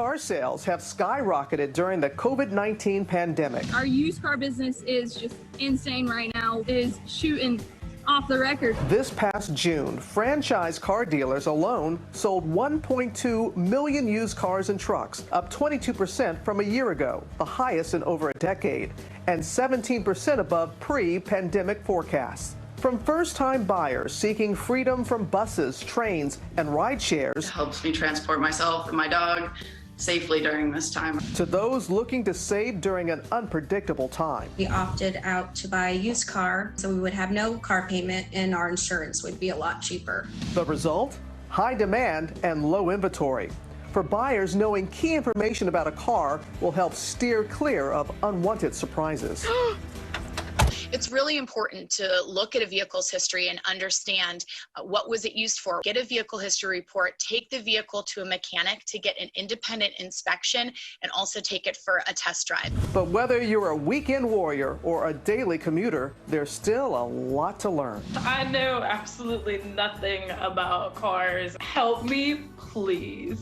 Car sales have skyrocketed during the COVID-19 pandemic. Our used car business is just insane right now. It is shooting off the record. This past June, franchise car dealers alone sold 1.2 million used cars and trucks, up 22% from a year ago, the highest in over a decade, and 17% above pre-pandemic forecasts. From first-time buyers seeking freedom from buses, trains, and ride shares, it helps me transport myself and my dog safely during this time, to those looking to save during an unpredictable time. We opted out to buy a used car, so we would have no car payment and our insurance would be a lot cheaper. The result? High demand and low inventory. For buyers, knowing key information about a car will help steer clear of unwanted surprises. It's really important to look at a vehicle's history and understand what was it used for. Get a vehicle history report, take the vehicle to a mechanic to get an independent inspection, and also take it for a test drive. But whether you're a weekend warrior or a daily commuter, there's still a lot to learn. I know absolutely nothing about cars. Help me, please.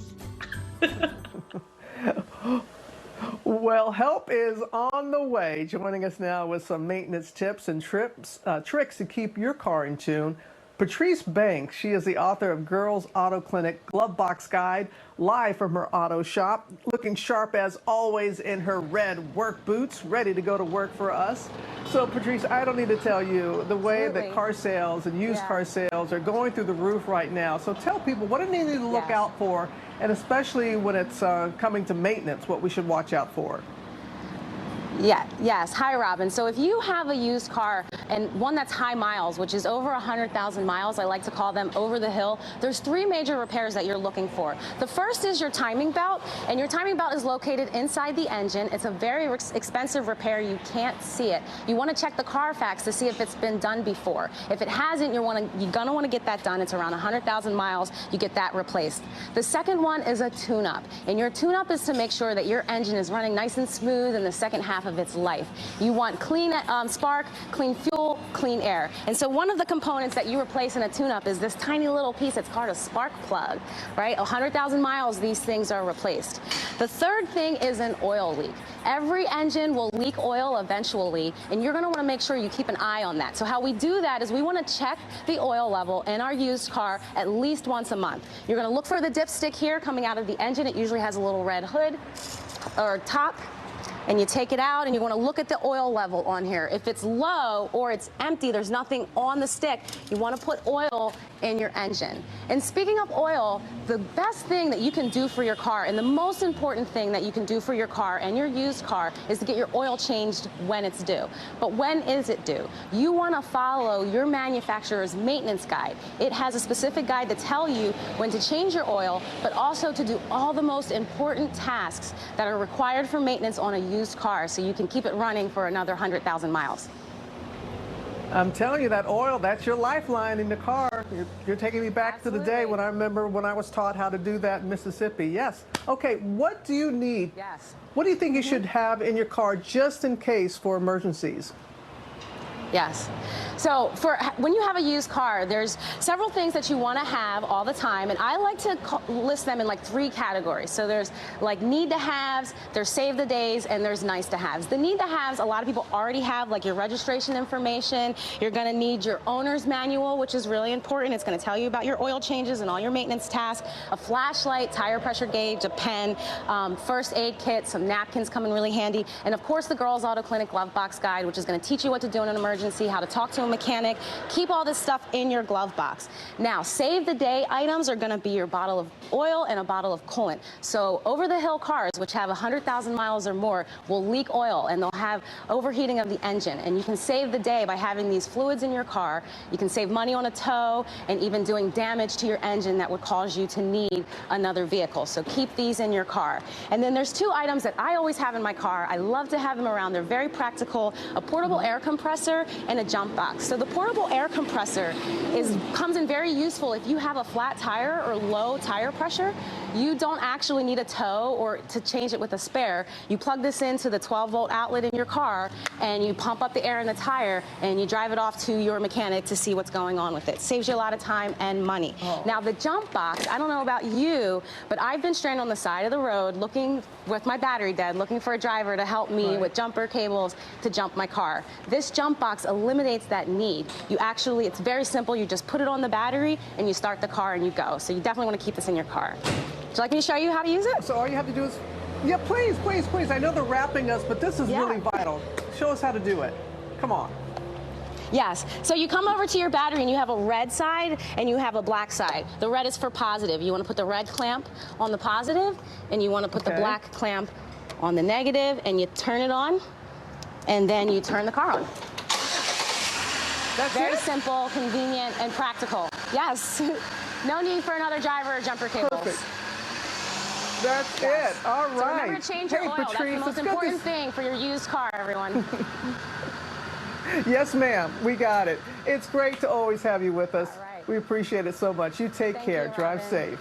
Well, help is on the way. Joining us now with some maintenance tips and tricks to keep your car in tune, Patrice Banks. She is the author of Girls Auto Clinic Glove Box Guide, live from her auto shop, looking sharp as always in her red work boots, ready to go to work for us. So, Patrice, I don't need to tell you the way that car sales and used car sales are going through the roof right now. So tell people what do they need to look out for, and especially when it's coming to maintenance, what we should watch out for. Yes. Hi, Robin. So if you have a used car and one that's high miles, which is over 100,000 miles, I like to call them over the hill, there's three major repairs that you're looking for. The first is your timing belt, and your timing belt is located inside the engine. It's a very expensive repair. You can't see it. You want to check the Carfax to see if it's been done before. If it hasn't, you're gonna want to get that done. It's around 100,000 miles. You get that replaced. The second one is a tune-up, and your tune-up is to make sure that your engine is running nice and smooth in the second half of its life. You want clean spark, clean fuel, clean air. And so one of the components that you replace in a tune-up is this tiny little piece. It's called a spark plug, right? 100,000 miles, these things are replaced. The third thing is an oil leak. Every engine will leak oil eventually, and you're going to want to make sure you keep an eye on that. So how we do that is we want to check the oil level in our used car at least once a month. You're going to look for the dipstick here coming out of the engine. It usually has a little red hood or top. And you take it out and you want to look at the oil level on here. If it's low or it's empty, there's nothing on the stick, you want to put oil in your engine. And speaking of oil, the best thing that you can do for your car and the most important thing that you can do for your car and your used car is to get your oil changed when it's due. But when is it due? You want to follow your manufacturer's maintenance guide. It has a specific guide to tell you when to change your oil, but also to do all the most important tasks that are required for maintenance on a used car so you can keep it running for another 100,000 miles. I'm telling you, that oil, that's your lifeline in the car. You're taking me back to the day when I remember when I was taught how to do that in Mississippi. Yes. Okay, what do you need? Yes. What do you think you should have in your car just in case for emergencies? Yes. So when you have a used car, there's several things that you want to have all the time, and I like to list them in like three categories. So there's like need to haves, there's save the days, and there's nice to haves. The need to haves, a lot of people already have, like your registration information. You're going to need your owner's manual, which is really important. It's going to tell you about your oil changes and all your maintenance tasks, a flashlight, tire pressure gauge, a pen, first aid kit, some napkins come in really handy, and of course the Girls Auto Clinic Glove Box Guide, which is going to teach you what to do in an emergency, how to talk to a mechanic. Keep all this stuff in your glove box. Now, save the day items are going to be your bottle of oil and a bottle of coolant. So over the hill cars, which have 100,000 miles or more, will leak oil and they'll have overheating of the engine. And you can save the day by having these fluids in your car. You can save money on a tow and even doing damage to your engine that would cause you to need another vehicle. So keep these in your car. And then there's two items that I always have in my car. I love to have them around. They're very practical: a portable air compressor and a jump box. So the portable air compressor comes in very useful if you have a flat tire or low tire pressure. you don't actually need a tow or to change it with a spare. You plug this into the 12-volt outlet in your car, and you pump up the air in the tire, and you drive it off to your mechanic to see what's going on with it. Saves you a lot of time and money. Oh. Now, the jump box, I don't know about you, but I've been stranded on the side of the road looking with my battery dead, looking for a driver to help me with jumper cables to jump my car. This jump box eliminates that need. It's very simple. You just put it on the battery and you start the car and you go. So you definitely want to keep this in your car. Would you like me to show you how to use it? So all you have to do is, yeah, please, please, please. I know they're wrapping us, but this is really vital. Show us how to do it. Come on. Yes. So you come over to your battery and you have a red side and you have a black side. The red is for positive. You want to put the red clamp on the positive and you want to put the black clamp on the negative, and you turn it on and then you turn the car on. That's very it? simple, convenient, and practical. Yes. No need for another driver or jumper cables. Perfect. That's it. All right. So remember to change your oil. Patrice, That's the most important thing for your used car, everyone. Yes, ma'am. We got it. It's great to always have you with us. All right. We appreciate it so much. You take care. Drive safe.